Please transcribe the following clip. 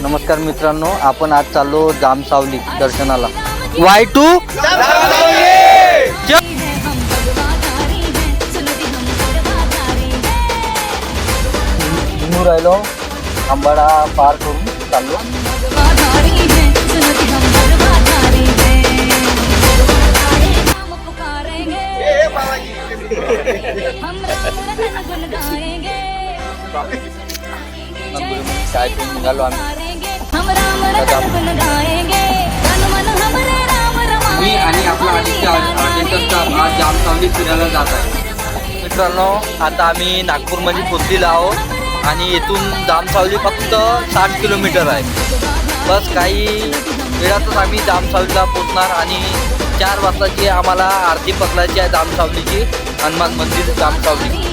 नमस्कार मित्रांनो, आपण आज चाललो जामसावली दर्शनाला. Y2 निघून राहिलो. आंबाडा पार करून चाललो. काय निघालो आम्ही. मी आणि आपला आदित्य आज जामसावली फिरायला जात आहे. मित्रांनो, आता आम्ही नागपूरमध्ये पोचलेलो आहोत आणि येथून जामसावली फक्त 60 किलोमीटर आहे. बस काही वेळातच आम्ही जामसावलीला पोचणार आणि 4 वाजताची आम्हाला आरती पकडायची आहे जामसावलीची, हनुमान मंदिर जामसावली.